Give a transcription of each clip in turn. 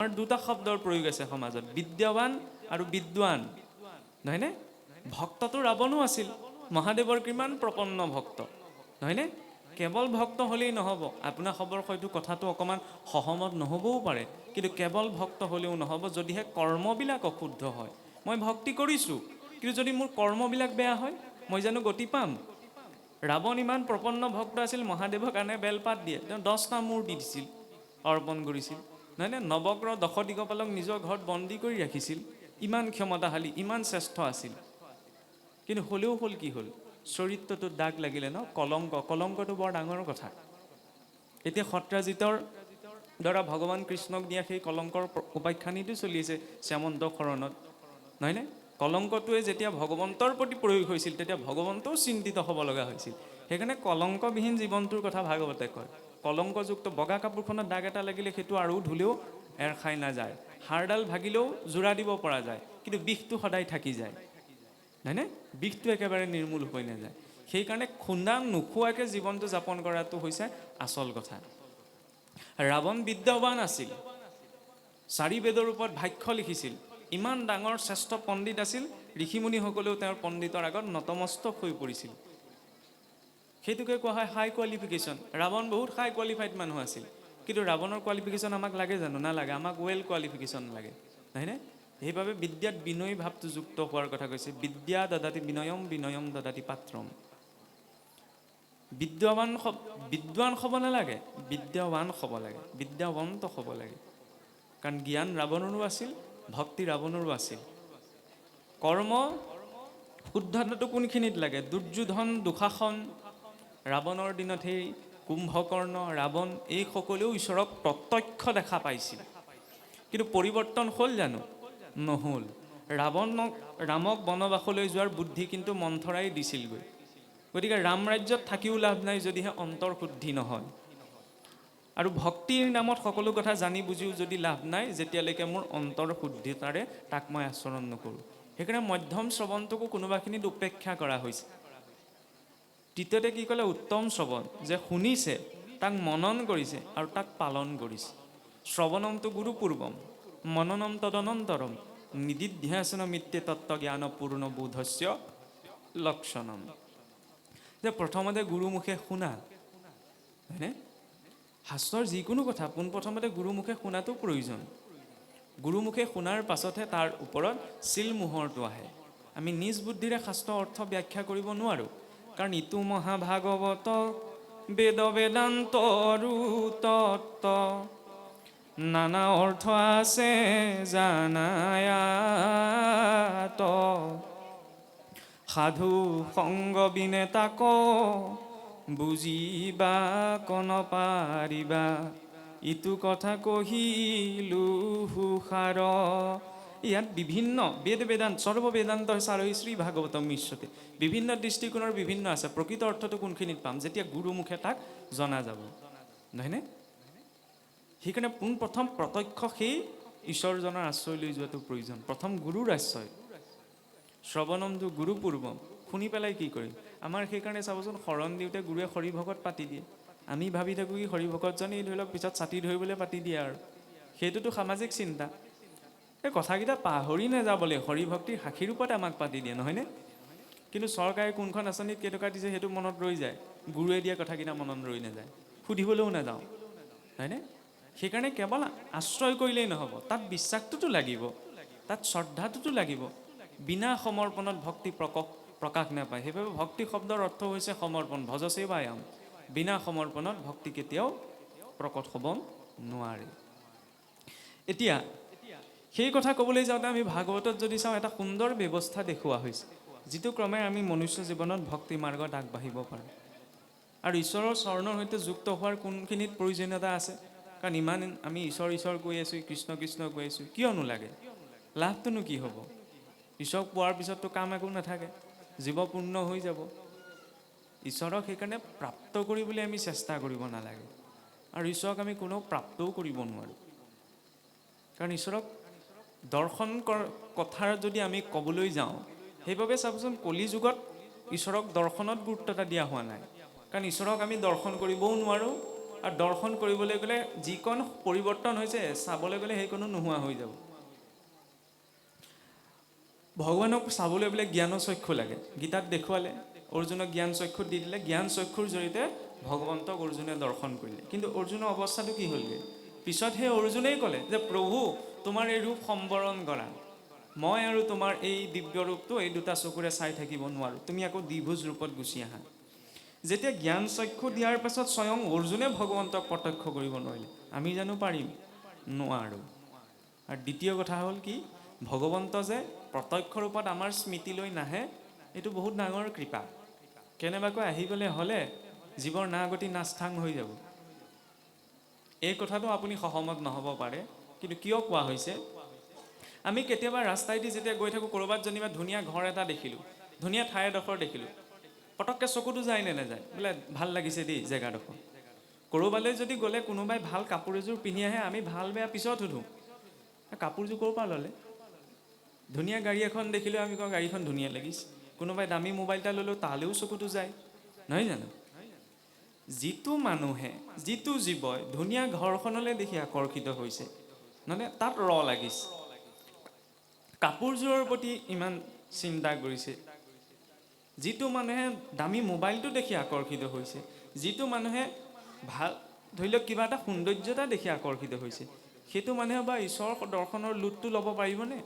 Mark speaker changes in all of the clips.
Speaker 1: আমাৰ দুটা শব্দৰ প্ৰয়োগ আছে সমাজত, বিদ্যাৱান আৰু বিদ্বান, নহয়নে? ভক্তটো ৰাৱণো আছিল, মহাদেৱৰ কিমান প্ৰপন্ন ভক্ত, নহয়নে? কেৱল ভক্ত হ'লেই নহ'ব, আপোনাৰ খবৰ হয়তো কথাটো অকণমান সহমত নহ'বও পাৰে, কিন্তু কেৱল ভক্ত হ'লেও নহ'ব যদিহে কৰ্মবিলাক অশুদ্ধ হয়। মই ভক্তি কৰিছোঁ, কিন্তু যদি মোৰ কৰ্মবিলাক বেয়া হয়, মই জানো গতি পাম? ৰাৱণ ইমান প্ৰপন্ন ভক্ত আছিল, মহাদেৱৰ কাৰণে বেলপাত দিয়ে, তেওঁ 10টা মূৰ দি দিছিল, অৰ্পণ কৰিছিল, নহয়নে? নৱগ্ৰহ দশদিগপালক নিজৰ ঘৰত বন্দী কৰি ৰাখিছিল, ইমান ক্ষমতাশালী, ইমান শ্ৰেষ্ঠ আছিল, কিন্তু হ'লেও হ'ল কি হ'ল? চৰিত্ৰটোত দাগ লাগিলে ন, কলংকটো বৰ ডাঙৰ কথা। এতিয়া সত্ৰাজিতৰ দ্বাৰা ভগৱান কৃষ্ণক দিয়া সেই কলংকৰ উপাখ্যানিটো চলি আছে শ্যামন্ত শৰণত, নহয়নে? কলংকটোৱে যেতিয়া ভগৱন্তৰ প্ৰতি প্ৰয়োগ হৈছিল, তেতিয়া ভগৱন্তও চিন্তিত হ'ব লগা হৈছিল। সেইকাৰণে কলংকবিহীন জীৱনটোৰ কথা ভাগৱতে কয়। কলংকযুক্ত বগা কাপোৰখনত দাগ এটা লাগিলে সেইটো আৰু ধুলেও এৰ খাই নাযায়, হাড়ডাল ভাগিলেও জোৰা দিব পৰা যায়, কিন্তু বিষটো সদায় থাকি যায়, নহয়নে? বিষটো একেবাৰে নিৰ্মূল হৈ নাযায়। সেইকাৰণে খুন্দা নোখোৱাকৈ জীৱনটো যাপন কৰাটো হৈছে আচল কথা। ৰাৱণ বিদ্যাৱান আছিল, 4 বেদৰ ওপৰত ভাষ্য লিখিছিল, ইমান ডাঙৰ শ্ৰেষ্ঠ পণ্ডিত আছিল, ঋষিমুনিসকলেও তেওঁৰ পণ্ডিতৰ আগত নতমস্তক হৈ পৰিছিল। সেইটোকে কোৱা হয় হাই কোৱালিফিকেশ্যন। ৰাৱণ বহুত হাই কোৱালিফাইড মানুহ আছিল, কিন্তু ৰাৱণৰ কোৱালিফিকেশ্যন আমাক লাগে জানো? নালাগে, আমাক ৱেল কোৱালিফিকেশ্যন লাগে, নহয়নে? সেইবাবে বিদ্যাত বিনয়ী ভাৱটো যুক্ত হোৱাৰ কথা কৈছে। বিদ্যা দদাতি বিনয়ম, বিনয়ম দদাতি পাত্ৰম। বিদ্বান হ'ব নালাগে, বিদ্যাৱান হ'ব লাগে, বিদ্যাৱন্ত হ'ব লাগে। কাৰণ জ্ঞান ৰাৱণৰো আছিল, ভক্তি ৰাৱণৰো আছিল। কৰ্ম শুদ্ধতাটো কোনখিনিত লাগে? দুৰ্যোধন, দুঃশাসন, ৰাৱণৰ দিনত সেই কুম্ভকৰ্ণ, ৰাৱণ, এই সকলেও ঈশ্বৰক প্ৰত্যক্ষ দেখা পাইছিল, কিন্তু পৰিৱৰ্তন হ'ল জানো? নহ'ল। ৰামক বনবাসলৈ যোৱাৰ বুদ্ধি কিন্তু মন্থৰাই দিছিলগৈ। গতিকে ৰাম ৰাজ্যত থাকিও লাভ নাই যদিহে অন্তৰ শুদ্ধি নহয়, আৰু ভক্তিৰ নামত সকলো কথা জানি বুজিও যদি লাভ নাই যেতিয়ালৈকে মোৰ অন্তৰ শুদ্ধিতাৰে তাক মই আচৰণ নকৰোঁ। সেইকাৰণে মধ্যম শ্ৰৱণটোকো কোনোবাখিনিত উপেক্ষা কৰা হৈছে। তৃতীয়তে কি ক'লে? উত্তম শ্ৰৱণ, যে শুনিছে, তাক মনন কৰিছে আৰু তাক পালন কৰিছে। শ্ৰৱণমটো গুৰুপূৰ্বম, মননম তদনন্তৰম, নিদিধ্যাসন মিত্যে তত্ত্ব জ্ঞান পূৰ্ণ বোধস্য লক্ষণম। যে প্ৰথমতে গুৰুমুখে শুনা, হয়নে? শাস্ত্ৰৰ যিকোনো কথা পোনপ্ৰথমতে গুৰুমুখে শুনাটো প্ৰয়োজন। গুৰুমুখে শুনাৰ পাছতহে তাৰ ওপৰত চিলমোহৰটো আহে। আমি নিজ বুদ্ধিৰে শাস্ত্ৰ অৰ্থ ব্যাখ্যা কৰিব নোৱাৰোঁ, কাৰণ ইটো মহাভাগৱত বেদ বেদান্তৰো তত্ত্ব, নানা অৰ্থ আছে জানায়াত, সাধু সংগ বিনে তাক বুজিবা কন পাৰিবা, ইটো কথা কহিলো হুষাৰ। ইয়াত বিভিন্ন বেদ বেদান্ত, সৰ্ববেদান্ত হৈছে আৰু শ্ৰী ভাগৱতম মিশ্ৰতে। বিভিন্ন দৃষ্টিকোণৰ বিভিন্ন আছে। প্ৰকৃত অৰ্থটো কোনখিনিত পাম? যেতিয়া গুৰুমুখে তাক জনা যাব, নহয়নে? সেইকাৰণে পোনপ্ৰথম প্ৰত্যক্ষ সেই ঈশ্বৰজনৰ আশ্ৰয় লৈ যোৱাটো প্ৰয়োজন। প্ৰথম গুৰুৰ আশ্ৰয়। শ্ৰৱণমটো গুৰুপূৰ্বম। শুনি পেলাই কি কৰিম? আমাৰ সেইকাৰণে চাবচোন শৰণ দিওঁতে গুৰুৱে হৰিভকত পাতি দিয়ে। আমি ভাবি থাকোঁ কি হৰিভকতজনেই ধৰি লওক পিছত ছাতি ধৰিবলৈ পাতি দিয়ে, আৰু সেইটোতো সামাজিক চিন্তা। এই কথাকেইটা পাহৰি নাযাবলৈ হৰিভক্তিৰ সাক্ষী ৰূপত আমাক পাতি দিয়ে, নহয়নে? কিন্তু চৰকাৰে কোনখন আঁচনিত কেইটকা দিছে সেইটো মনত ৰৈ যায়, গুৰুৱে দিয়া কথাকেইটা মনত ৰৈ নাযায়, সুধিবলৈও নাযাওঁ, হয়নে? সেইকাৰণে কেৱল আশ্ৰয় কৰিলেই নহ'ব, তাত বিশ্বাসটোতো লাগিব, তাত শ্ৰদ্ধাটোতো লাগিব। বিনা সমৰ্পণত ভক্তি প্ৰকাশ নাপায়। সেইবাবে ভক্তি শব্দৰ অৰ্থ হৈছে সমৰ্পণ, ভজসেৱায়াম। বিনা সমৰ্পণত ভক্তি কেতিয়াও প্ৰকট হ'ব নোৱাৰে। এতিয়া সেই কথা ক'বলৈ যাওঁতে আমি ভাগৱতত যদি চাওঁ, এটা সুন্দৰ ব্যৱস্থা দেখুওৱা হৈছে, যিটো ক্ৰমে আমি মনুষ্য জীৱনত ভক্তি মাৰ্গত আগবাঢ়িব পাৰোঁ। আৰু ঈশ্বৰৰ চৰণৰ সৈতে যুক্ত হোৱাৰ কোনখিনিত প্ৰয়োজনীয়তা আছে? কাৰণ ইমান আমি ঈশ্বৰ কৈ আছোঁ, কৃষ্ণ কৃষ্ণ কৈ আছোঁ, কিয়নো লাগে? লাভটোনো কি হ'ব? ঈশ্বৰক পোৱাৰ পিছততো কাম একো নাথাকে, জীৱ পূৰ্ণ হৈ যাব। ঈশ্বৰক সেইকাৰণে প্ৰাপ্ত কৰিবলৈ আমি চেষ্টা কৰিব নালাগে, আৰু ঈশ্বৰক আমি কোনেও প্ৰাপ্তও কৰিব নোৱাৰোঁ। কাৰণ ঈশ্বৰক দৰ্শন কথাৰ যদি আমি ক'বলৈ যাওঁ, সেইবাবে চাবচোন কলি যুগত ঈশ্বৰক দৰ্শনত গুৰুত্ব এটা দিয়া হোৱা নাই। কাৰণ ঈশ্বৰক আমি দৰ্শন কৰিবও নোৱাৰোঁ, আৰু দৰ্শন কৰিবলৈ গ'লে যিকণ পৰিৱৰ্তন হৈছে চাবলৈ গ'লে সেইকণো নোহোৱা হৈ যাব। ভগৱানক চাবলৈ বোলে জ্ঞানৰ চক্ষু লাগে, গীতাত দেখুৱালে অৰ্জুনক জ্ঞান চক্ষু দি দিলে, জ্ঞান চক্ষুৰ জৰিয়তে ভগৱন্তক অৰ্জুনে দৰ্শন কৰিলে। কিন্তু অৰ্জুনৰ অৱস্থাটো কি হ'লগৈ? পিছত সেই অৰ্জুনেই ক'লে যে প্ৰভু তোমাৰ এই ৰূপ সম্বৰণ কৰা, মই আৰু তোমাৰ এই দিব্য ৰূপটো এই দুটা চকুৰে চাই থাকিব নোৱাৰোঁ, তুমি আকৌ দ্বিভুজ ৰূপত গুচি আহা। যেতিয়া জ্ঞান চক্ষু দিয়াৰ পাছত স্বয়ং অৰ্জুনে ভগৱন্তক প্ৰত্যক্ষ কৰিব নোৱাৰিলে, আমি জানো পাৰিম? নোৱাৰোঁ। আৰু দ্বিতীয় কথা হ'ল কি, ভগৱন্ত যে প্ৰত্যক্ষ ৰূপত আমাৰ স্মৃতিলৈ নাহে, এইটো বহুত ডাঙৰ কৃপা। কেনেবাকৈ আহিবলৈ হ'লে জীৱৰ নাগতি নাস্থাং হৈ যাব। এই কথাটো আপুনি সহমত নহ'ব পাৰে, কিন্তু কিয় কোৱা হৈছে? আমি কেতিয়াবা ৰাস্তাইদি যেতিয়া গৈ থাকোঁ, ক'ৰবাত যেনিবা ধুনীয়া ঘৰ এটা দেখিলোঁ, ধুনীয়া ঠাই এডোখৰ দেখিলোঁ, পটককৈ চকুটো যায় নে নাযায়? বোলে ভাল লাগিছে দেই জেগাডোখৰ। ক'ৰবালৈ যদি গ'লে কোনোবাই ভাল কাপোৰ এযোৰ পিন্ধি আহে, আমি ভাল বেয়া পিছত সোধোঁ, কাপোৰযোৰ ক'ৰ পৰা ল'লে? ধুনীয়া গাড়ী এখন দেখিলেও আমি কওঁ গাড়ীখন ধুনীয়া লাগিছে। কোনোবাই দামী মোবাইল এটা ল'লেও তালৈও চকুটো যায়, নহয় জানো? যিটো মানুহে, যিটো জীৱই ধুনীয়া ঘৰখনলৈ দেখি আকৰ্ষিত হৈছে, মানে তাত লাগিছে, কাপোৰযোৰৰ প্ৰতি ইমান চিন্তা কৰিছে, যিটো মানুহে দামী মোবাইলটো দেখি আকৰ্ষিত হৈছে, যিটো মানুহে ভাল ধৰি লওক কিবা এটা সৌন্দৰ্যতা দেখি আকৰ্ষিত হৈছে, সেইটো মানুহে বা ঈশ্বৰৰ দৰ্শনৰ লুটটো ল'ব পাৰিবনে?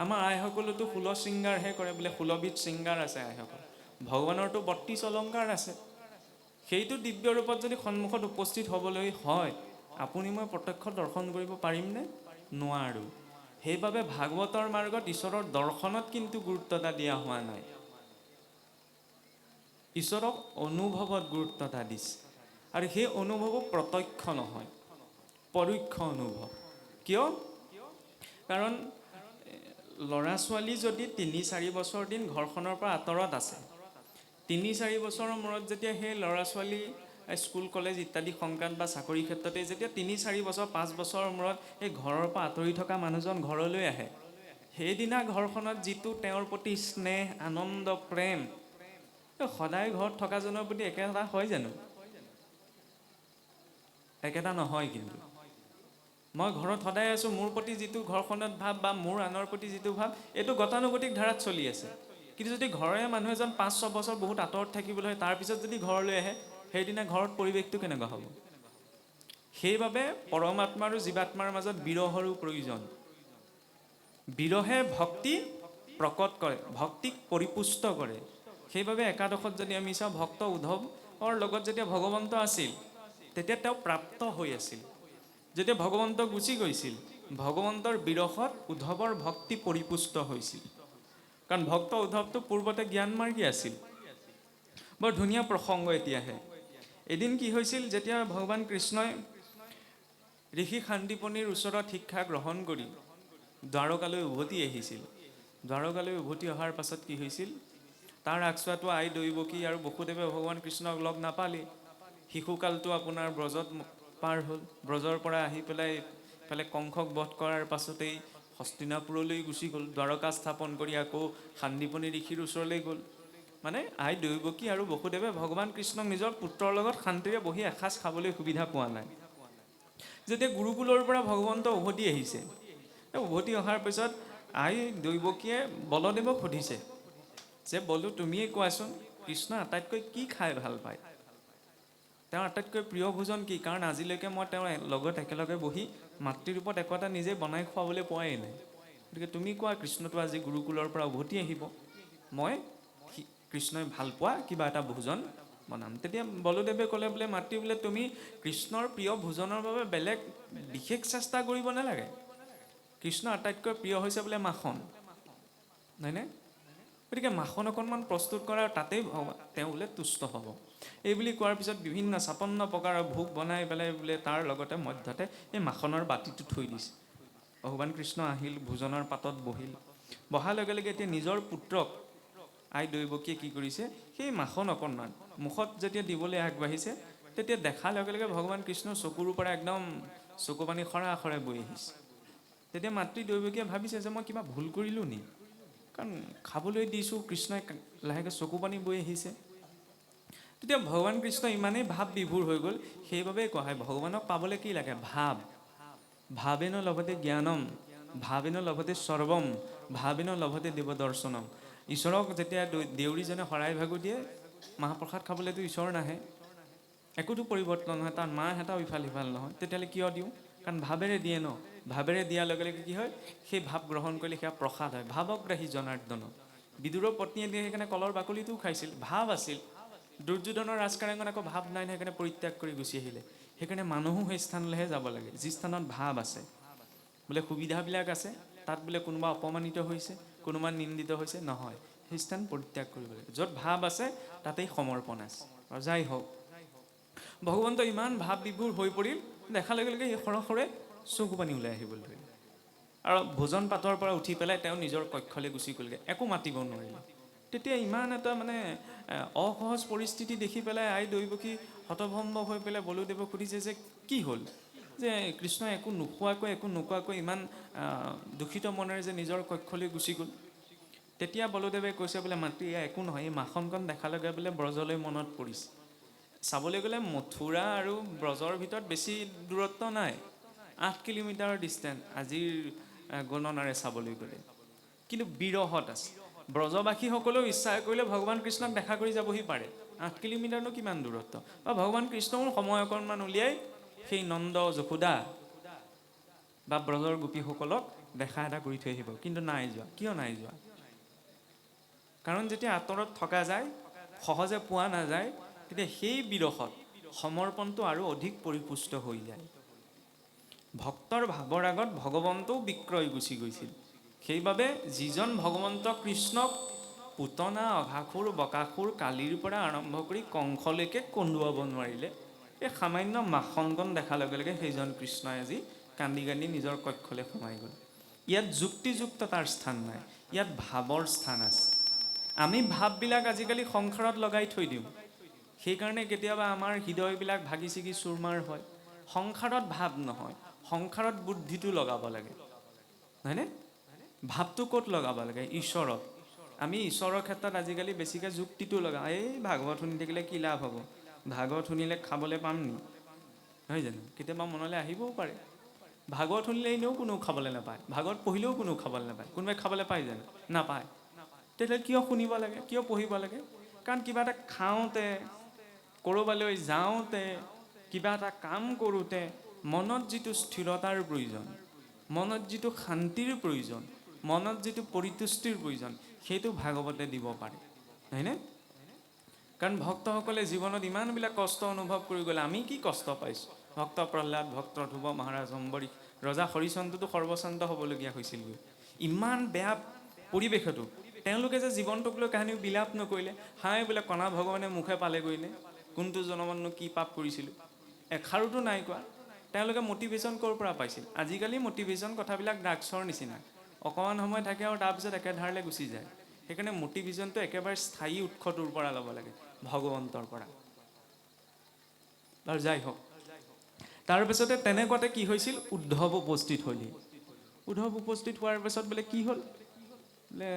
Speaker 1: আমাৰ আইসকলেতো 16 শৃংগাৰহে কৰে, বোলে 16বিধ শৃংগাৰ আছে আইসকল। ভগৱানৰতো 32 অলংকাৰ আছে। সেইটো দিব্য ৰূপত যদি সন্মুখত উপস্থিত হ'বলৈ হয়, আপুনি মই প্ৰত্যক্ষ দৰ্শন কৰিব পাৰিমনে? নোৱাৰোঁ। সেইবাবে ভাগৱতৰ মাৰ্গত ঈশ্বৰৰ দৰ্শনত কিন্তু গুৰুত্ব এটা দিয়া হোৱা নাই, ঈশ্বৰক অনুভৱত গুৰুত্ব এটা দিছে। আৰু সেই অনুভৱো প্ৰত্যক্ষ নহয়, পৰোক্ষ অনুভৱ। কিয়? কাৰণ ল'ৰা ছোৱালী যদি ৩-৪ বছৰ দিন ঘৰখনৰ পৰা আঁতৰত আছে, ৩-৪ বছৰৰ মূৰত যেতিয়া সেই ল'ৰা ছোৱালী স্কুল কলেজ ইত্যাদি সংক্ৰান্ত বা চাকৰি ক্ষেত্ৰতে যেতিয়া 3-4 বছৰ 5 বছৰৰ মূৰত এই ঘৰৰ পৰা আঁতৰি থকা মানুহজন ঘৰলৈ আহে, সেইদিনা ঘৰখনত যিটো তেওঁৰ প্ৰতি স্নেহ, আনন্দ, প্ৰেম, সদায় ঘৰত থকাজনৰ প্ৰতি একেটা হয় জানো? একেটা নহয়। কিন্তু মই ঘৰত সদায় আছোঁ, মোৰ প্ৰতি যিটো ঘৰখনত ভাৱ বা মোৰ আনৰ প্ৰতি যিটো ভাৱ, এইটো গতানুগতিক ধাৰাত চলি আছে। কিন্তু যদি ঘৰৰে মানুহ এজন 5-6 বছৰ বহুত আঁতৰত থাকিবলৈ হয়, তাৰপিছত যদি ঘৰলৈ আহে, সেইদিনা ঘৰত পৰিৱেশটো কেনেকুৱা হ'ব? সেইবাবে পৰমাত্মা আৰু জীৱাত্মাৰ মাজত বিৰহৰো প্ৰয়োজন। বিৰহে ভক্তি প্ৰকট কৰে, ভক্তিক পৰিপুষ্ট কৰে। সেইবাবে একাদশত যদি আমি চাওঁ, ভক্ত উদ্ধৱৰ লগত যেতিয়া ভগৱন্ত আছিল, তেতিয়া তেওঁ প্ৰাপ্ত হৈ আছিল। যেতিয়া ভগৱন্ত গুচি গৈছিল, ভগৱন্তৰ বিৰহত উদ্ধৱৰ ভক্তি পৰিপুষ্ট হৈছিল। কাৰণ ভক্ত উদ্ধৱটো পূৰ্বতে জ্ঞানমাৰ্গী আছিল। বৰ ধুনীয়া প্ৰসংগ এতিয়াহে। এদিন কি হৈছিল, যেতিয়া ভগৱান কৃষ্ণই ঋষি শান্তিপনীৰ ওচৰত শিক্ষা গ্ৰহণ কৰি দ্বাৰকালৈ উভতি আহিছিল, দ্বাৰকালৈ উভতি অহাৰ পাছত কি হৈছিল, তাৰ আগছোৱাটো আই দৈৱকী আৰু বসুদেৱে ভগৱান কৃষ্ণক লগ নাপালে। শিশুকালটো আপোনাৰ ব্ৰজত পাৰ হ'ল, ব্ৰজৰ পৰা আহি পেলাই ইফালে কংসক বধ কৰাৰ পাছতেই হস্তিনাপুৰলৈ গুচি গ'ল, দ্বাৰকা স্থাপন কৰি আকৌ শান্তিপনী ঋষিৰ ওচৰলৈ গ'ল। মানে আই দৈৱকী আৰু বসুদেৱে ভগৱান কৃষ্ণক নিজৰ পুত্ৰৰ লগত শান্তিৰে বহি এসাঁজ খাবলৈ সুবিধা পোৱা নাই। যেতিয়া গুৰুকুলৰ পৰা ভগৱন্ত উভতি আহিছে, উভতি অহাৰ পিছত আই দৈৱকীয়ে বলদেৱক সুধিছে যে বলো তুমিয়ে কোৱাচোন, কৃষ্ণ আটাইতকৈ কি খাই ভাল পায়? তেওঁৰ আটাইতকৈ প্ৰিয় ভোজন কি? কাৰণ আজিলৈকে মই তেওঁৰ লগত একেলগে বহি মাতৃৰূপত একো এটা নিজে বনাই খুৱাবলৈ পোৱাই নাই। গতিকে তুমি কোৱা, কৃষ্ণটো আজি গুৰুকুলৰ পৰা উভতি আহিব, মই কৃষ্ণই ভাল পোৱা কিবা এটা ভোজন বনাম। তেতিয়া বলদেৱে ক'লে, বোলে মাতৃ, বোলে তুমি কৃষ্ণৰ প্ৰিয় ভোজনৰ বাবে বেলেগ বিশেষ চেষ্টা কৰিব নালাগে। কৃষ্ণ আটাইতকৈ প্ৰিয় হৈছে বোলে মাখন, হয়নে? গতিকে মাখন অকণমান প্ৰস্তুত কৰা, তাতেই তেওঁ বোলে তুষ্ট হ'ব। এই বুলি কোৱাৰ পিছত বিভিন্ন 56 প্ৰকাৰৰ ভোগ বনাই পেলাই বোলে তাৰ লগতে মধ্যতে এই মাখনৰ বাতিটো থৈ দিছে। ভগৱান কৃষ্ণ আহিল, ভোজনৰ পাতত বহিল, বহাৰ লগে লগে এতিয়া নিজৰ পুত্ৰক আই দৈৱকীয়ে কি কৰিছে, সেই মাখন অকণমান মুখত যেতিয়া দিবলৈ আগবাঢ়িছে, তেতিয়া দেখাৰ লগে লগে ভগৱান কৃষ্ণৰ চকুৰ পৰা একদম চকু পানী সৰাসৰে বৈ আহিছে। তেতিয়া মাতৃ দৈৱকীয়ে ভাবিছে যে মই কিবা ভুল কৰিলোঁ নি? কাৰণ খাবলৈ দিছোঁ, কৃষ্ণই লাহেকৈ চকু পানী বৈ আহিছে। তেতিয়া ভগৱান কৃষ্ণ ইমানেই ভাৱ বিভোৰ হৈ গ'ল, সেইবাবেই কোৱা হয় ভগৱানক পাবলৈ কি লাগে? ভাৱ। ভাৱেন লভতে জ্ঞানম, ভাৱেন লভতে সৰ্বম, ভাৱেন লভতে দেৱ দৰ্শনম। ঈশ্বৰক যেতিয়া দেউৰীজনে শৰাই ভাগো দিয়ে, মহাপ্ৰসাদ খাবলৈতো ঈশ্বৰ নাহে, একোতো পৰিৱৰ্তন নহয়, তাৰ মাহ এটাও ইফাল সিফাল নহয়। তেতিয়াহ'লে কিয় দিওঁ? কাৰণ ভাৱেৰে দিয়ে ন, ভাৱেৰে দিয়াৰ লগে লগে কি হয়? সেই ভাৱ গ্ৰহণ কৰিলে সেয়া প্ৰসাদ হয়। ভাৱগ্ৰাহী জনাৰ্দন। বিদুৰৰ পত্নীয়ে দিয়ে সেইকাৰণে কলৰ বাকলিটোও খাইছিল, ভাৱ আছিল। দুৰ্যোধনৰ ৰাজকাৰেঙত আকৌ ভাৱ নাই, সেইকাৰণে পৰিত্যাগ কৰি গুচি আহিলে। সেইকাৰণে মানুহো সেই স্থানলৈহে যাব লাগে যি স্থানত ভাৱ আছে। বোলে সুবিধাবিলাক আছে, তাত বোলে কোনোবা অপমানিত হৈছে, কোনোবা নিন্দিত হৈছে, নহয়, সেই স্থান পৰিত্যাগ কৰিব লাগে। য'ত ভাৱ আছে তাতেই সমৰ্পণ আছে। আৰু যাই হওক, ভগৱন্ত ইমান ভাৱ বিভোৰ হৈ পৰিল, দেখাৰ লগে লগে সেই সৰহৰে চকু পানী ওলাই আহিবলৈ ধৰিলে। আৰু ভোজন পাতৰ পৰা উঠি পেলাই তেওঁ নিজৰ কক্ষলৈ গুচি গ'লগৈ, একো মাতিব নোৱাৰিলে। তেতিয়া ইমান এটা মানে অসহজ পৰিস্থিতি দেখি পেলাই আই দৈৱকী হতভম্ব হৈ পেলাই বলুদেৱক সুধিছে যে কি হ'ল, যে কৃষ্ণই একো নোখোৱাকৈ একো নোকোৱাকৈ ইমান দূষিত মনেৰে যে নিজৰ কক্ষলৈ গুচি গ'ল। তেতিয়া বলুদেৱে কৈছে বোলে মাতৃ এয়া একো নহয়, এই মাখনকণ দেখাৰ লগে বোলে ব্ৰজলৈ মনত পৰিছে। চাবলৈ গ'লে মথুৰা আৰু ব্ৰজৰ ভিতৰত বেছি দূৰত্ব নাই, 8 কিলোমিটাৰৰ ডিষ্টেঞ্চ আজিৰ গণনাৰে চাবলৈ গ'লে, কিন্তু বিৰহত আছে। ব্ৰজবাসীসকলেও ইচ্ছা কৰিলে ভগৱান কৃষ্ণক দেখা কৰি যাবহি পাৰে, 8 কিলোমিটাৰনো কিমান দূৰত্ব। বা ভগৱান কৃষ্ণও সময় অকণমান উলিয়াই সেই নন্দ যশোদা বা ব্ৰজৰ গোপীসকলক দেখা এটা কৰি থৈ আহিব, কিন্তু নাই যোৱা। কিয় নাই যোৱা? কাৰণ যেতিয়া আঁতৰত থকা যায়, সহজে পোৱা নাযায়, তেতিয়া সেই বিৰহত সমৰ্পণটো আৰু অধিক পৰিপুষ্ট হৈ যায়। ভক্তৰ ভাৱৰ আগত ভগৱন্তও বিক্ৰয় গুচি গৈছিল। সেইবাবে যিজন ভগৱন্ত কৃষ্ণক পুতনা, অঘাসুৰ, বকাসুৰ, কালিৰ পৰা আৰম্ভ কৰি কংসলৈকে কন্দুৱাব নোৱাৰিলে, এই সামান্য মাখনকণ দেখাৰ লগে লগে সেইজন কৃষ্ণই আজি কান্দি কান্দি নিজৰ কক্ষলৈ সোমাই গ'ল। ইয়াত যুক্তিযুক্ততাৰ স্থান নাই, ইয়াত ভাৱৰ স্থান আছে। আমি ভাৱবিলাক আজিকালি সংসাৰত লগাই থৈ দিওঁ, সেইকাৰণে কেতিয়াবা আমাৰ হৃদয়বিলাক ভাগি ছিগি চুৰমাৰ হয়। সংসাৰত ভাৱ নহয়, সংসাৰত বুদ্ধিটো লগাব লাগে, হয়নে? ভাৱটো ক'ত লগাব লাগে? ঈশ্বৰত। আমি ঈশ্বৰৰ ক্ষেত্ৰত আজিকালি বেছিকৈ যুক্তিটো লগাওঁ। এই ভাগৱত শুনি থাকিলে কি লাভ হ'ব, ভাগৱত শুনিলে খাবলৈ পাম নি, নহয় জানো? কেতিয়াবা মনলৈ আহিবও পাৰে। ভাগৱত শুনিলে এনেও কোনেও খাবলৈ নাপায়, ভাগৱত পঢ়িলেও কোনেও খাবলৈ নাপায়। কোনোবাই খাবলৈ পায় জানো? নাপায়। তেতিয়া কিয় শুনিব লাগে, কিয় পঢ়িব লাগে? কাৰণ কিবা এটা খাওঁতে, ক'ৰবালৈ যাওঁতে, কিবা এটা কাম কৰোঁতে মনত যিটো স্থিৰতাৰ প্ৰয়োজন, মনত যিটো শান্তিৰ প্ৰয়োজন, মনত যিটো পৰিতুষ্টিৰ প্ৰয়োজন, সেইটো ভাগৱতে দিব পাৰে, হয়নে? কাৰণ ভক্তসকলে জীৱনত ইমানবিলাক কষ্ট অনুভৱ কৰি গ'লে, আমি কি কষ্ট পাইছোঁ। ভক্ত প্ৰহ্লাদ, ভক্ত ধ্ৰুৱ, মহাৰাজ অম্বৰীশ, ৰজা হৰিচন্দতো সৰ্বশান্ত হ'বলগীয়া হৈছিলগৈ ইমান বেয়া পৰিৱেশতো। তেওঁলোকে যে জীৱনটোক লৈ কাহিনীও বিলাপ নকৰিলে, হাই বোলে কণা ভগৱানে মুখে পালেগৈনে, কোনটো জনমতনো কি পাপ কৰিছিলোঁ, এষাৰোতো নাই কোৱা। তেওঁলোকে মটিভেশ্যন ক'ৰ পৰা পাইছিল? আজিকালি মটিভেশ্যন কথাবিলাক ড্ৰাগছৰ নিচিনা, অকণমান সময় থাকে আৰু তাৰপিছত একেধাৰলৈ গুচি যায়। সেইকাৰণে মটিভেশ্যনটো একেবাৰে স্থায়ী উৎসটোৰ পৰা ল'ব লাগে, ভগৱন্তৰ পৰা। আৰু যাই হওক, তাৰপিছতে তেনেকুৱাতে কি হৈছিল? উদ্ধৱ উপস্থিত হ'লি। উদ্ধৱ উপস্থিত হোৱাৰ পিছত বোলে কি হ'ল? বোলে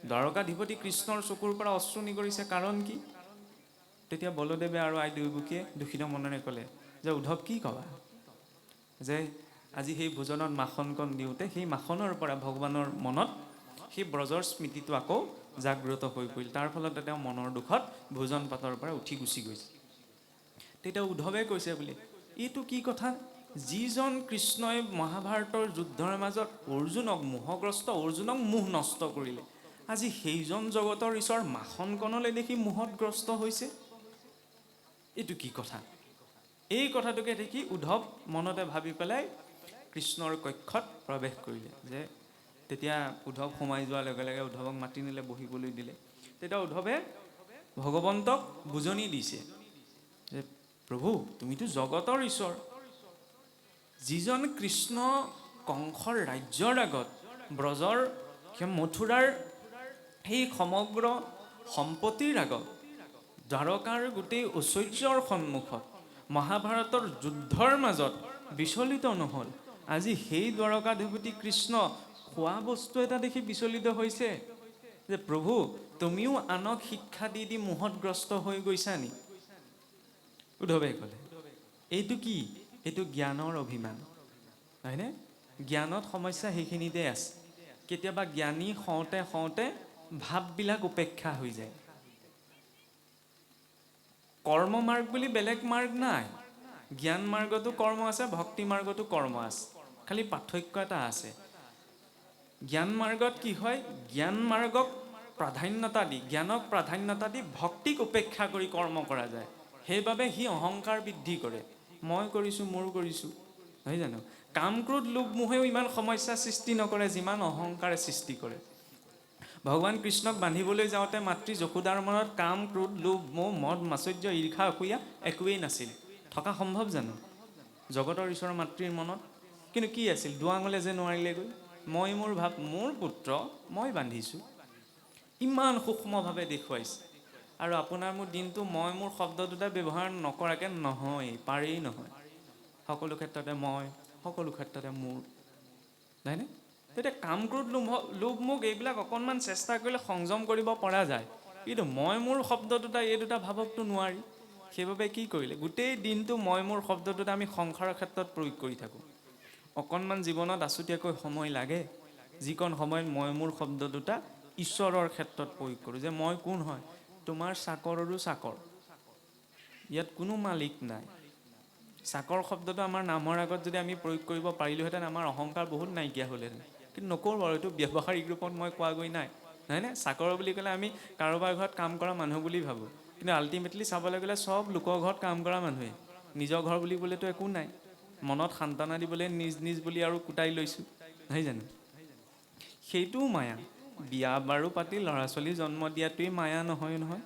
Speaker 1: দ্বাৰকাধিপতি কৃষ্ণৰ চকুৰ পৰা অশ্ৰু নিগৰিছে, কাৰণ কি? তেতিয়া বলদেৱে আৰু আই দৈৱকীয়ে দূষিত মনেৰে ক'লে যে উদ্ধৱ কি ক'বা, যে আজি সেই ভোজনত মাখনকণ দিওঁতে সেই মাখনৰ পৰা ভগৱানৰ মনত সেই ব্ৰজৰ স্মৃতিটো আকৌ জাগ্ৰত হৈ পৰিল। তাৰ ফলতে তেওঁ মনৰ দুখত ভোজন পাতৰ পৰা উঠি গুচি গৈছে। তেতিয়া উদ্ধৱে কৈছে বোলে এইটো কি কথা? যিজন কৃষ্ণই মহাভাৰতৰ যুদ্ধৰ মাজত অৰ্জুনক মোহগ্ৰস্ত, অৰ্জুনক মোহ নষ্ট কৰিলে, আজি সেইজন জগতৰ ঈশ্বৰ মাখনকণলৈ দেখি মোহগ্ৰস্ত হৈছে, এইটো কি কথা? এই কথাটোকে দেখি উদ্ধৱ মনতে ভাবি পেলাই কৃষ্ণৰ কক্ষত প্ৰৱেশ কৰিলে। যে তেতিয়া উদ্ধৱ সোমাই যোৱাৰ লগে লগে উদ্ধৱক মাতি নিলে, বহিবলৈ দিলে। তেতিয়া উদ্ধৱে ভগৱন্তক বুজনি দিছে যে প্ৰভু, তুমিতো জগতৰ ঈশ্বৰ। যিজন কৃষ্ণ কংসৰ ৰাজ্যৰ আগত, ব্ৰজৰ মথুৰাৰ সেই সমগ্ৰ সম্পত্তিৰ আগত, দ্বাৰকাৰ গোটেই ঐশ্বৰ্যৰ সন্মুখত, মহাভাৰতৰ যুদ্ধৰ মাজত বিচলিত নহ'ল, আজি সেই দ্বাৰকাধিপতি কৃষ্ণ খোৱা বস্তু এটা দেখি বিচলিত হৈছে যে প্ৰভু, তুমিও আনক শিক্ষা দি দি মোহতগ্ৰস্ত হৈ গৈছা নি? উদ্ধৱে ক'লে এইটো কি? এইটো জ্ঞানৰ অভিমান, হয়নে? জ্ঞানত সমস্যা সেইখিনিতে আছে। কেতিয়াবা জ্ঞানী হওঁতে হওঁতে ভাৱবিলাক উপেক্ষা হৈ যায়। কৰ্ম মাৰ্গ বুলি বেলেগ মাৰ্গ নাই। জ্ঞান মাৰ্গতো কৰ্ম আছে, ভক্তি মাৰ্গতো কৰ্ম আছে, খালি পাৰ্থক্য এটা আছে। জ্ঞান মাৰ্গত কি হয়? জ্ঞান মাৰ্গক প্ৰাধান্যতা দি, জ্ঞানক প্ৰাধান্যতা দি ভক্তিক উপেক্ষা কৰি কৰ্ম কৰা যায়। সেইবাবে সি অহংকাৰ বৃদ্ধি কৰে, মই কৰিছোঁ, মোৰ কৰিছোঁ, নহয় জানো? কাম ক্ৰোধ লোভ মোহেও ইমান সমস্যা সৃষ্টি নকৰে যিমান অহংকাৰে সৃষ্টি কৰে। ভগৱান কৃষ্ণক বান্ধিবলৈ যাওঁতে মাতৃ যশোদাৰ মনত কাম ক্ৰোধ লোভ মোহ মদ মাচৰ্য ঈৰ্ষা অসূয়া একোৱেই নাছিল। থকা সম্ভৱ জানো জগতৰ ঈশ্বৰৰ মাতৃৰ মনত? কিন্তু কি আছিল? দুৱাঙলে যে নোৱাৰিলেগৈ, মই মোৰ ভাৱ, মোৰ পুত্ৰ মই বান্ধিছোঁ, ইমান সূক্ষ্মভাৱে দেখুৱাইছে। আৰু আপোনাৰ মোৰ দিনটো মই মোৰ শব্দ দুটা ব্যৱহাৰ নকৰাকৈ নহয়, পাৰেই নহয়। সকলো ক্ষেত্ৰতে মই, সকলো ক্ষেত্ৰতে মোৰ, নহয়নে? তেতিয়া কাম ক্ৰোধ লোভ মোহ এইবিলাক অকণমান চেষ্টা কৰিলে সংযম কৰিব পৰা যায়, কিন্তু মই মোৰ শব্দ দুটা, এই দুটা ভাৱকটো নোৱাৰি। সেইবাবে কি কৰিলে? গোটেই দিনটো মই মোৰ শব্দ দুটা আমি সংসাৰৰ ক্ষেত্ৰত প্ৰয়োগ কৰি থাকোঁ। অকণমান জীৱনত আছুতীয়াকৈ সময় লাগে, যিকণ সময়ত মই মোৰ শব্দ দুটা ঈশ্বৰৰ ক্ষেত্ৰত প্ৰয়োগ কৰোঁ। যে মই কোন হয়? তোমাৰ চাকৰৰো চাকৰ, ইয়াত কোনো মালিক নাই। চাকৰ শব্দটো আমাৰ নামৰ আগত যদি আমি প্ৰয়োগ কৰিব পাৰিলোহেঁতেন, আমাৰ অহংকাৰ বহুত নাইকিয়া হ'লহেঁতেন। কিন্তু নকৰোঁ বাৰু, এইটো ব্যৱহাৰিক ৰূপত মই কোৱাগৈ নাই, নহয়নে? চাকৰ বুলি ক'লে আমি কাৰোবাৰ ঘৰত কাম কৰা মানুহ বুলি ভাবোঁ, কিন্তু আল্টিমেটলি চাবলৈ গ'লে চব লোকৰ ঘৰত কাম কৰা মানুহে। নিজৰ ঘৰ বুলিবলৈতো একো নাই। মনত সান্তনা দিবলৈ নিজ নিজ বুলি আৰু কুটাই লৈছোঁ, নহয় জানো? সেইটোও মায়া। বিয়া বাৰু পাতি ল'ৰা ছোৱালী জন্ম দিয়াটোৱেই মায়া নহয় নহয়।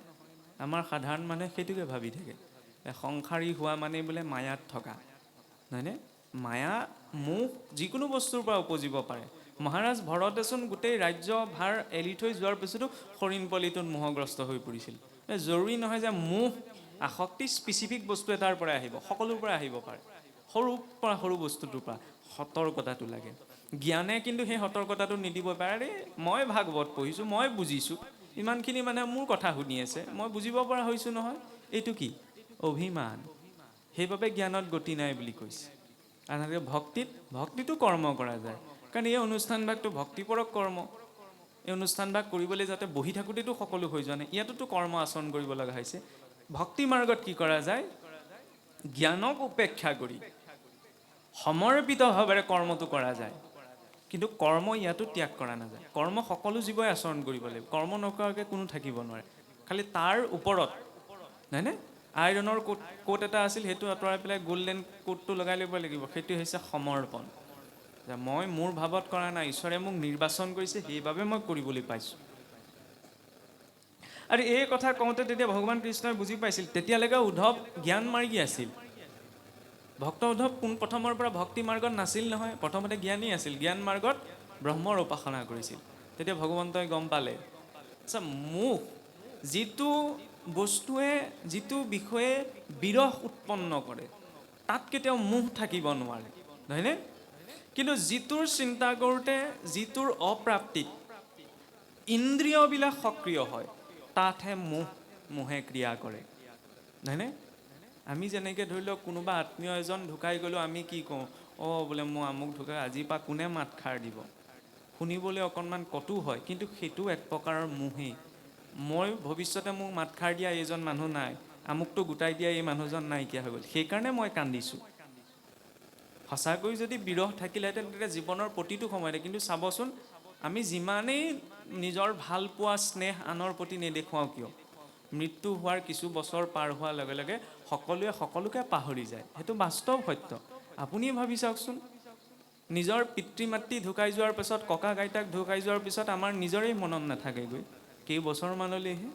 Speaker 1: আমাৰ সাধাৰণ মানুহে সেইটোকে ভাবি থাকে, সংসাৰী হোৱা মানে বোলে মায়াত থকা, নহয়নে? মায়া মোহ যিকোনো বস্তুৰ পৰা উপজিব পাৰে। মহাৰাজ ভৰতেচোন গোটেই ৰাজ্য ভাৰ এৰি থৈ যোৱাৰ পিছতো হৰিণ পলিটোত মোহগ্ৰস্ত হৈ পৰিছিল। জৰুৰী নহয় যে মোহ আসক্তি স্পেচিফিক বস্তু এটাৰ পৰাই আহিব, সকলোৰ পৰা আহিব পাৰে। সৰুৰ পৰা সৰু বস্তুটোৰ পৰা সতৰ্কতাটো লাগে। জ্ঞানে কিন্তু সেই সতৰ্কতাটো নিদিব পাৰে। মই ভাগৱত পঢ়িছোঁ, মই বুজিছোঁ, ইমানখিনি মানে মোৰ কথা শুনি আছে, মই বুজিব পৰা হৈছোঁ নহয়। এইটো কি? অভিমান। সেইবাবে জ্ঞানত গতি নাই বুলি কৈছে। আনহাতে ভক্তিতো কৰ্ম কৰা যায়, কাৰণ এই অনুষ্ঠানভাগটো ভক্তিপৰক কৰ্ম। এই অনুষ্ঠানভাগ কৰিবলৈ যাতে বহি থাকোঁতেতো সকলো হৈ যোৱা নাই, ইয়াতোতো কৰ্ম আচৰণ কৰিব লগা হৈছে। ভক্তি মাৰ্গত কি কৰা যায়? জ্ঞানক উপেক্ষা কৰি সমৰ্পিতভাৱেৰে কৰ্মটো কৰা যায়, কিন্তু কৰ্ম ইয়াতো ত্যাগ কৰা নাযায়। কৰ্ম সকলো জীৱই আচৰণ কৰিব লাগিব, কৰ্ম নকৰাকৈ কোনো থাকিব নোৱাৰে। খালি তাৰ ওপৰত, নহয়নে? আইৰণৰ কোট এটা আছিল, সেইটো আঁতৰাই পেলাই গল্ডেন কোটটো লগাই ল'ব লাগিব। সেইটো হৈছে সমৰ্পণ, যে মই মোৰ ভাৱত কৰা নাই, ঈশ্বৰে মোক নিৰ্বাচন কৰিছে, সেইবাবে মই কৰিবলৈ পাইছোঁ। আৰু এই কথা কওঁতে তেতিয়া ভগৱান কৃষ্ণই বুজি পাইছিল, তেতিয়ালৈকে উদ্ধৱ জ্ঞান মাৰ্গী আছিল। ভক্ত উদ্ধৱ প্ৰথমৰ পৰা ভক্তি মাৰ্গত নাছিল নহয়, প্ৰথমতে জ্ঞানী আছিল। জ্ঞান মাৰ্গত ব্ৰহ্মৰ উপাসনা কৰিছিল। তেতিয়া ভগৱন্তই গম পালে, আচ্ছা মোক যিটো বস্তুৱে, যিটো বিষয়ে বিৰহ উৎপন্ন কৰে, তাত কেতিয়াও মোহ থাকিব নোৱাৰে, নহয়নে? কিন্তু যিটোৰ চিন্তা কৰোঁতে, যিটোৰ অপ্ৰাপ্তিত ইন্দ্ৰিয়বিলাক সক্ৰিয় হয়, তাতহে মোহে ক্ৰিয়া কৰে, নহয়নে? আমি যেনেকৈ ধৰি লওক কোনোবা আত্মীয় এজন ঢুকাই গ'লেও আমি কি কওঁ? বোলে মই আমুক ঢুকাই, আজিৰ পৰা কোনে মাতষাৰ দিব? শুনিবলৈ অকণমান কটু হয়, কিন্তু সেইটো এক প্ৰকাৰৰ মোহেই। মই ভৱিষ্যতে মোক মাতষাৰ দিয়া এইজন মানুহ নাই, আমুকটো গোটাই দিয়া এই মানুহজন নাইকিয়া হৈ গ'ল, সেইকাৰণে মই কান্দিছোঁ। সঁচাকৈ যদি বিৰহ থাকিলেহেঁতেন তেতিয়া জীৱনৰ প্ৰতিটো সময়তে, কিন্তু চাবচোন আমি যিমানেই নিজৰ ভাল পোৱা স্নেহ আনৰ প্ৰতি নেদেখুৱাওঁ কিয়, মৃত্যু হোৱাৰ কিছু বছৰ পাৰ হোৱাৰ লগে লগে সকলোৱে সকলোকে পাহৰি যায়। সেইটো বাস্তৱ সত্য। আপুনি ভাবি চাওকচোন, নিজৰ পিতৃ মাতৃ ঢুকাই যোৱাৰ পিছত, ককা আইতাক ঢুকাই যোৱাৰ পিছত আমাৰ নিজৰেই মনত নাথাকেগৈ, কেইবছৰমানলৈহে।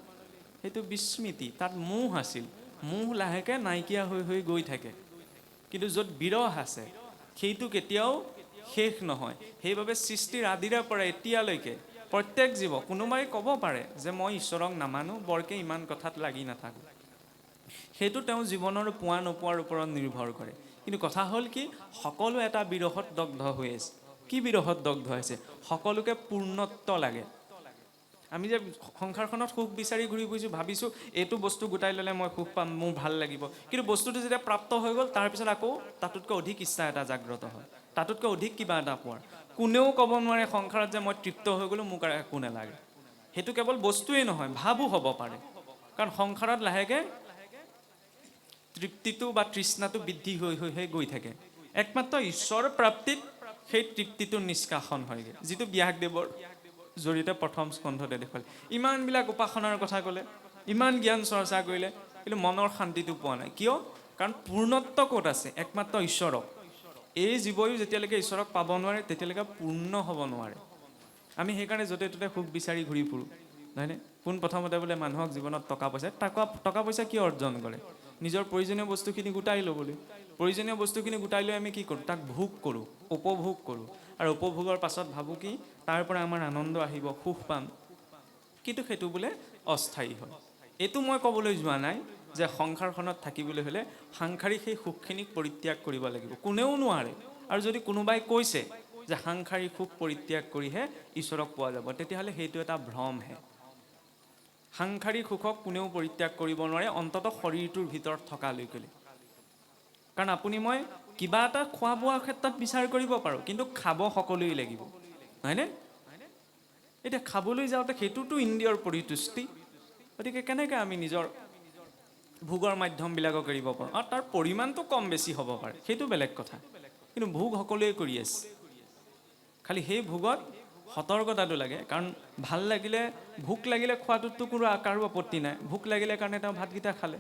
Speaker 1: সেইটো বিস্মৃতি, তাত মোহ আছিল। মোহ লাহেকৈ নাইকিয়া হৈ হৈ গৈ থাকে, কিন্তু য'ত বিৰহ আছে সেইটো কেতিয়াও শেষ নহয়। সেইবাবে সৃষ্টিৰ আদিৰে পৰা এতিয়ালৈকে প্ৰত্যেক জীৱ, কোনোবাই ক'ব পাৰে যে মই ঈশ্বৰক নামানো, বৰকৈ ইমান কথাত লাগি নাথাকোঁ, সেইটো তেওঁ জীৱনৰ পোৱা নোপোৱাৰ ওপৰত নিৰ্ভৰ কৰে। কিন্তু কথা হ'ল কি, সকলো এটা বিৰহত দগ্ধ হৈ আছে। কি বিৰহত দগ্ধ হৈছে? সকলোকে পূৰ্ণত্ব লাগে। আমি যে সংসাৰখনত সুখ বিচাৰি ঘূৰি ফুৰিছোঁ, ভাবিছোঁ এইটো বস্তু গোটাই ল'লে মই সুখ পাম, মোৰ ভাল লাগিব, কিন্তু বস্তুটো যেতিয়া প্ৰাপ্ত হৈ গ'ল তাৰপিছত আকৌ তাতোতকৈ অধিক ইচ্ছা এটা জাগ্ৰত হয়, তাতোতকৈ অধিক কিবা এটা পোৱাৰ। কোনেও ক'ব নোৱাৰে সংসাৰত যে মই তৃপ্ত হৈ গ'লোঁ, মোক আৰু একো নালাগে। সেইটো কেৱল বস্তুৱেই নহয়, ভাবো হ'ব পাৰে। কাৰণ সংসাৰত লাহেকৈ তৃপ্তিটো বা তৃষ্ণাটো বৃদ্ধি হৈ গৈ থাকে। একমাত্ৰ ঈশ্বৰ প্ৰাপ্তিত সেই তৃপ্তিটো নিষ্কাশন হয়গৈ, যিটো ব্যাসদেৱৰ জৰিয়তে প্ৰথম স্কন্ধতে দেখুৱালে। ইমানবিলাক উপাসনাৰ কথা ক'লে, ইমান জ্ঞান চৰ্চা কৰিলে, কিন্তু মনৰ শান্তিটো পোৱা নাই। কিয়? কাৰণ পূৰ্ণত্ব ক'ত আছে? একমাত্ৰ ঈশ্বৰক। এই জীৱয়ো যেতিয়ালৈকে ঈশ্বৰক পাব নোৱাৰে তেতিয়ালৈকে পূৰ্ণ হ'ব নোৱাৰে। আমি সেইকাৰণে য'তে ত'তে সুখ বিচাৰি ঘূৰি ফুৰোঁ, নহয়নে? পোনপ্ৰথমতে বোলে মানুহক জীৱনত টকা পইচা কিয় অৰ্জন কৰে? নিজৰ প্ৰয়োজনীয় বস্তুখিনি গোটাই ল'বলৈ। প্ৰয়োজনীয় বস্তুখিনি গোটাই লৈ আমি কি কৰোঁ? তাক ভোগ কৰোঁ, উপভোগ কৰোঁ। আৰু উপভোগৰ পাছত ভাবোঁ কি তাৰ পৰা আমাৰ আনন্দ আহিব, সুখ পাম। কিন্তু সেইটো বোলে অস্থায়ী হয়। এইটো মই ক'বলৈ যোৱা নাই যে সংসাৰখনত থাকিবলৈ হ'লে সাংসাৰিক সেই সুখখিনিক পৰিত্যাগ কৰিব লাগিব, কোনেও নোৱাৰে। আৰু যদি কোনোবাই কৈছে যে সাংসাৰিক সুখ পৰিত্যাগ কৰিহে ঈশ্বৰক পোৱা যাব, তেতিয়াহ'লে সেইটো এটা ভ্ৰমহে। সাংসাৰিক সুখক কোনেও পৰিত্যাগ কৰিব নোৱাৰে, অন্ততঃ শৰীৰটোৰ ভিতৰত থকালৈকে। কাৰণ আপুনি মই কিবা এটা খোৱা বোৱাৰ ক্ষেত্ৰত বিচাৰ কৰিব পাৰোঁ, কিন্তু খাব সকলোৱে লাগিব, নহয়নে? এতিয়া খাবলৈ যাওঁতে সেইটোতো ইন্দ্ৰিয়ৰ পৰিতুষ্টি। গতিকে কেনেকৈ আমি নিজৰ ভোগৰ মাধ্যমবিলাকক এৰিব পাৰোঁ? আৰু তাৰ পৰিমাণটো কম বেছি হ'ব পাৰে, সেইটো বেলেগ কথা। কিন্তু ভোগ সকলোৱে কৰি আছে। খালি সেই ভোগত সতৰ্কতাটো লাগে। কাৰণ ভাল লাগিলে, ভোক লাগিলে খোৱাটোততো কাৰো আপত্তি নাই। ভোক লাগিলে কাৰণে তেওঁ ভাতকেইটা খালে।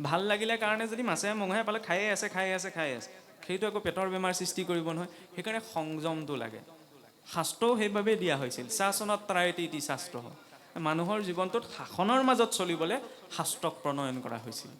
Speaker 1: ভাল লাগিলে কাৰণে যদি মাছে মঙহে পালে খায়ে আছে। সেইটো আকৌ পেটৰ বেমাৰ সৃষ্টি কৰিব নহয়। সেইকাৰণে সংযমটো লাগে। শাস্ত্ৰও সেইবাবেই দিয়া হৈছিল, শাসনত ত্ৰায়তে ইতি শাস্ত্ৰ। মানুহৰ জীৱনটোত শাসনৰ মাজত চলিবলৈ শাস্ত্ৰক প্ৰণয়ন কৰা হৈছিল।